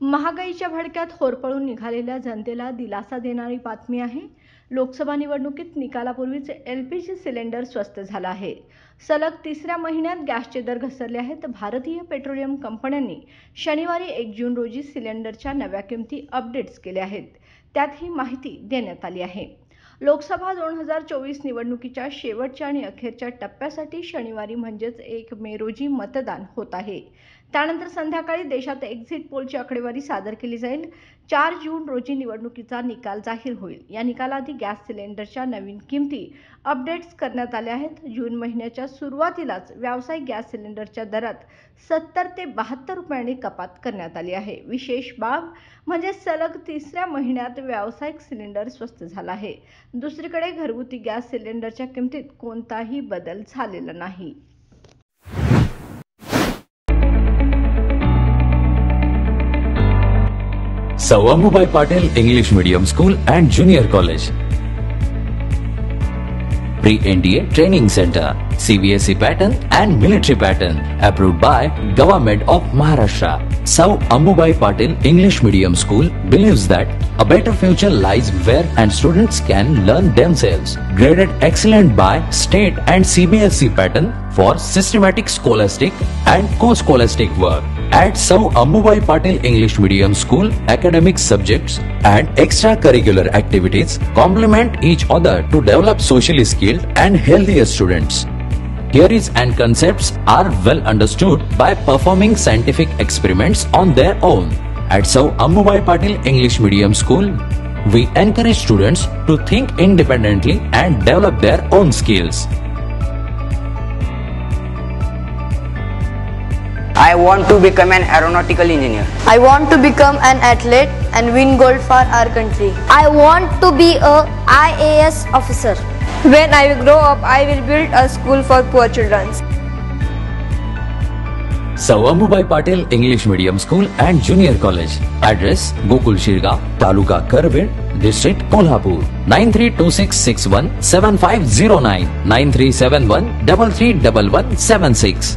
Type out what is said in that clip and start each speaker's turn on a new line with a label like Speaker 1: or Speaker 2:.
Speaker 1: महागाईच्या भडक्यात होरपळून निघालेल्या जनतेला दिलासा देणारी बातमी आहे। लोकसभा निवडणुकीत निकालापूर्वीच एलपीजी सिलेंडर स्वस्त झाला आहे। सलग तिसऱ्या महिन्यात गॅसचे दर घसरले आहेत। भारतीय पेट्रोलियम कंपन्यांनी शनिवारी 1 जून रोजी सिलेंडरच्या नव्या किमती अपडेट्स केल्या आहेत। त्यात ही माहिती देण्यात आली आहे। लोकसभा 2024 निवडणुकीच्या शेवटच्या आणि अखेरच्या टप्प्यासाठी शनिवारी म्हणजेच 1 मे रोजी मतदान होत आहे। त्यानंतर संध्याकाळी देशात एक्झिट पोलची आकडेवारी सादर केली जाईल। 4 जून रोजी निवडणुकीचा निकाल जाहीर होईल। या निकालाआधी गॅस सिलेंडरच्या नवीन किमती अपडेट्स करण्यात आल्या आहेत। जून महिन्याच्या सुरुवातीलाच व्यावसायिक गॅस सिलेंडरच्या दरात 70 ते 72 रुपयांनी कपात करण्यात आली आहे। विशेष बाब म्हणजे सलग तिसऱ्या महिन्यात व्यावसायिक सिलेंडर स्वस्त झाला आहे। दुसरीकडे घरगुती गॅस सिलेंडरच्या किमतीत कोणताही बदल झालेला नाही।
Speaker 2: Sir Ammubai Patil English Medium School and Junior College. Pre-NDA Training Center, CBSE pattern and military pattern, approved by Government of Maharashtra. Sir Ammubai Patil English Medium School believes that a better future lies where and students can learn themselves. Graded excellent by state and CBSE pattern for systematic scholastic and co-scholastic work. At Sir Ammubai Patil English Medium School, academic subjects and extracurricular activities complement each other to develop socially skilled and healthier students. Theories and concepts are well understood by performing scientific experiments on their own. At Sir Ammubai Patil English Medium School, we encourage students to think independently and develop their own skills.
Speaker 3: I want to become an aeronautical engineer.
Speaker 4: I want to become an athlete and win gold for our country.
Speaker 5: I want to be a IAS officer.
Speaker 6: When I grow up, I will build a school for poor children.
Speaker 2: Sir Ammubai Patil English Medium School and Junior College. Address: Gokul Shirgaon, Taluka Karved, District Kolhapur. 9326617509 9371331176.